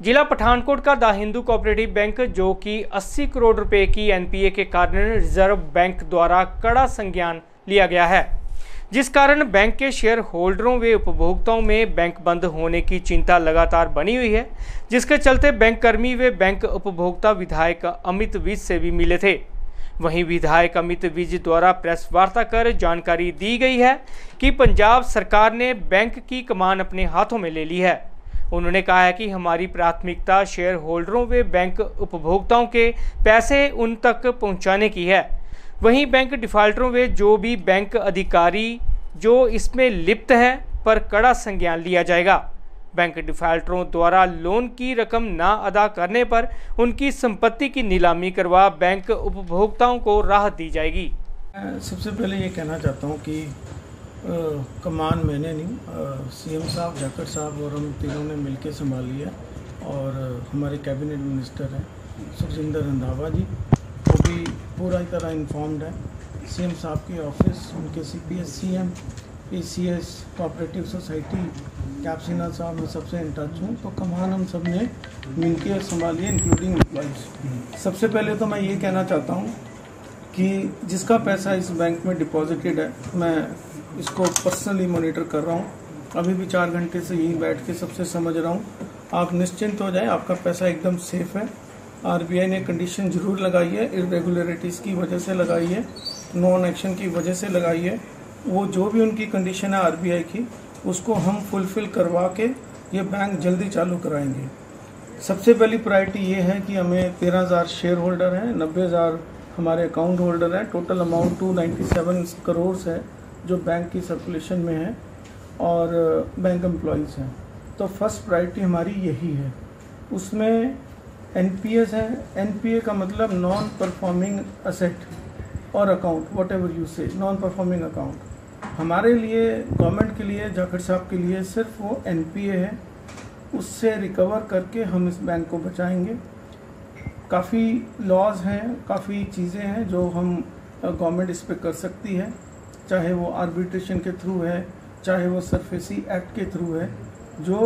जिला पठानकोट का the Hindu cooperative bank, जो कि 80 करोड़ रुपए की एनपीए के कारण रिजर्व बैंक द्वारा कड़ा संज्ञान लिया गया है, जिस कारण बैंक के शेयर होल्डरों व उपभोक्ताओं में बैंक बंद होने की चिंता लगातार बनी हुई है, जिसके चलते बैंक कर्मी व बैंक उपभोक्ता विधायक अमित विज से भी मिले थे। वहीं विधायक अमित विज द्वारा प्रेस वार्ता कर जानकारी दी गई है कि पंजाब सरकार ने बैंक की कमान अपने हाथों में ले ली है। उन्होंने कहा है कि हमारी प्राथमिकता शेयर होल्डरों व बैंक उपभोक्ताओं के पैसे उन तक पहुंचाने की है। वहीं बैंक डिफाल्टरों व जो भी बैंक अधिकारी जो इसमें लिप्त हैं पर कड़ा संज्ञान लिया जाएगा। बैंक डिफाल्टरों द्वारा लोन की रकम ना अदा करने पर उनकी संपत्ति की नीलामी करवा बैंक उपभोक्ताओं को राहत दी जाएगी। सबसे पहले ये कहना चाहता हूँ कि कमान मैंने नहीं, सीएम साहब, जाखड़ साहब और हम तीनों ने मिलकर संभाली है। और हमारे कैबिनेट मिनिस्टर हैं सुखजिंदर रंधावा जी, वो भी पूरा तरह इन्फॉर्म्ड है। सीएम साहब के ऑफिस, उनके CPS, CM, PCS, cooperative society, कैप्सिना साहब, मैं सबसे इन टच हूँ। तो कमान हम सब ने मिलकर संभाली है, इंक्लूडिंग एम्प्लॉइज। सबसे पहले तो मैं ये कहना चाहता हूँ कि जिसका पैसा इस बैंक में डिपॉजिटेड है, मैं इसको पर्सनली मॉनिटर कर रहा हूँ। अभी भी 4 घंटे से यहीं बैठ के सबसे समझ रहा हूँ। आप निश्चिंत हो जाए, आपका पैसा एकदम सेफ है। आरबीआई ने कंडीशन जरूर लगाई है, इरेगुलरिटीज़ की वजह से लगाई है, नॉन एक्शन की वजह से लगाई है। वो जो भी उनकी कंडीशन है आरबीआई की, उसको हम फुलफिल करवा के ये बैंक जल्दी चालू कराएंगे। सबसे पहली प्रायोरिटी ये है कि हमें 13,000 शेयर होल्डर हैं, 90,000 हमारे अकाउंट होल्डर हैं। टोटल अमाउंट 297 करोड़ है जो बैंक की सर्कुलेशन में है, और बैंक एम्प्लॉइज़ हैं। तो फर्स्ट प्रायोरिटी हमारी यही है। उसमें एनपीएस है। एनपीए का मतलब नॉन परफॉर्मिंग असेट और अकाउंट, वट एवर यू से, नॉन परफॉर्मिंग अकाउंट। हमारे लिए, गवर्नमेंट के लिए, जाखड़ साहब के लिए सिर्फ वो एनपीए है। उससे रिकवर करके हम इस बैंक को बचाएंगे। काफ़ी लॉज हैं, काफ़ी चीज़ें हैं जो हम गवर्नमेंट इस पर कर सकती है, चाहे वो आर्बिट्रेशन के थ्रू है, चाहे वो सरफेसी एक्ट के थ्रू है। जो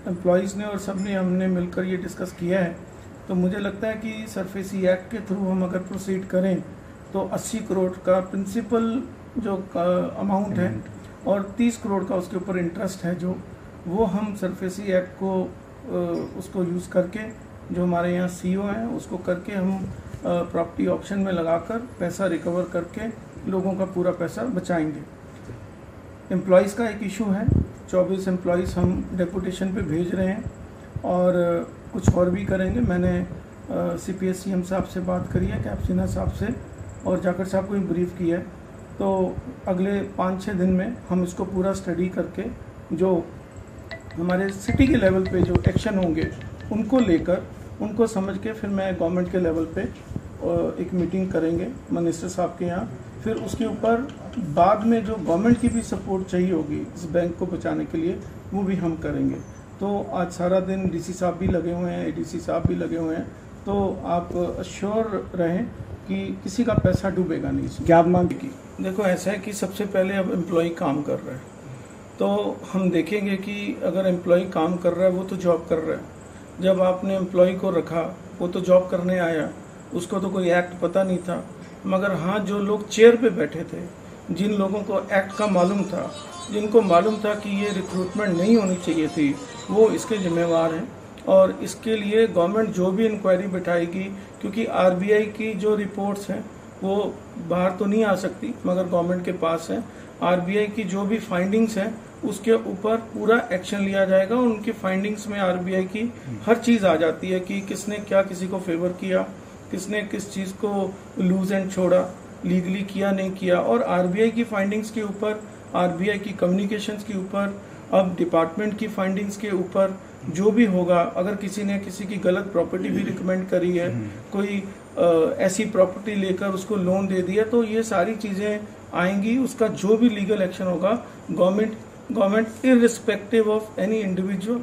एम्प्लॉइज़ ने और सब ने, हमने मिलकर ये डिस्कस किया है, तो मुझे लगता है कि सरफेसी एक्ट के थ्रू हम अगर प्रोसीड करें तो 80 करोड़ का प्रिंसिपल जो अमाउंट है और 30 करोड़ का उसके ऊपर इंटरेस्ट है, जो वो हम सरफेसी एक्ट को उसको यूज़ करके, जो हमारे यहाँ सीईओ हैं, उसको करके हम प्रॉपर्टी ऑप्शन में लगाकर पैसा रिकवर करके लोगों का पूरा पैसा बचाएंगे। एम्प्लॉइज़ का एक इशू है, 24 एम्प्लॉइज़ हम डेपुटेशन पे भेज रहे हैं और कुछ और भी करेंगे। मैंने सीपीएस सीएम साहब से बात करी है, कैप्सिना साहब से, और जाखड़ साहब को भी ब्रीफ किया है। तो अगले 5-6 दिन में हम इसको पूरा स्टडी करके जो हमारे सिटी के लेवल पे जो एक्शन होंगे उनको लेकर, उनको समझ के, फिर मैं गवर्नमेंट के लेवल पे एक मीटिंग करेंगे मिनिस्टर साहब के यहाँ। फिर उसके ऊपर बाद में जो गवर्नमेंट की भी सपोर्ट चाहिए होगी इस बैंक को बचाने के लिए, वो भी हम करेंगे। तो आज सारा दिन डीसी साहब भी लगे हुए हैं, एडीसी साहब भी लगे हुए हैं। तो आप अश्योर रहें कि किसी का पैसा डूबेगा नहीं। क्या आप मांग की? देखो, ऐसा है कि सबसे पहले अब एम्प्लॉय काम कर रहा है, तो हम देखेंगे कि अगर एम्प्लॉय काम कर रहा है, वो तो जॉब कर रहा है। जब आपने एम्प्लॉय को रखा, वो तो जॉब करने आया, उसको तो कोई एक्ट पता नहीं था। मगर हाँ, जो लोग चेयर पे बैठे थे, जिन लोगों को एक्ट का मालूम था, जिनको मालूम था कि ये रिक्रूटमेंट नहीं होनी चाहिए थी, वो इसके जिम्मेवार हैं। और इसके लिए गवर्नमेंट जो भी इंक्वायरी बिठाएगी, क्योंकि आरबीआई की जो रिपोर्ट्स हैं वो बाहर तो नहीं आ सकती, मगर गवर्नमेंट के पास है। आरबीआई की जो भी फाइंडिंग्स हैं उसके ऊपर पूरा एक्शन लिया जाएगा। उनकी फाइंडिंग्स में आरबीआई की हर चीज़ आ जाती है कि किसने क्या किसी को फेवर किया, किसने किस चीज़ को लूज एंड छोड़ा, लीगली किया नहीं किया। और आरबीआई की फाइंडिंग्स के ऊपर, आरबीआई की कम्युनिकेशंस के ऊपर, अब डिपार्टमेंट की फाइंडिंग्स के ऊपर जो भी होगा, अगर किसी ने किसी की गलत प्रॉपर्टी भी रिकमेंड करी है, कोई ऐसी प्रॉपर्टी लेकर उसको लोन दे दिया, तो ये सारी चीज़ें आएंगी। उसका जो भी लीगल एक्शन होगा, government irrespective of any individual,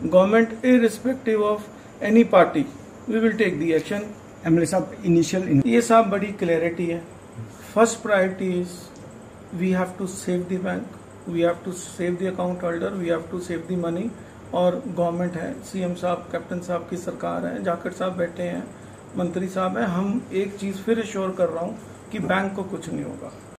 government irrespective of any party, we will take the action. MLA साहब, इनिशियल ये साहब बड़ी क्लैरिटी है। First priority is we have to save the bank, we have to save the account holder, we have to save the money. और government है, CM साहब, captain साहब की सरकार है, जाखड़ साहब बैठे हैं, मंत्री साहब हैं। हम एक चीज़ फिर एश्योर कर रहा हूँ कि बैंक को कुछ नहीं होगा।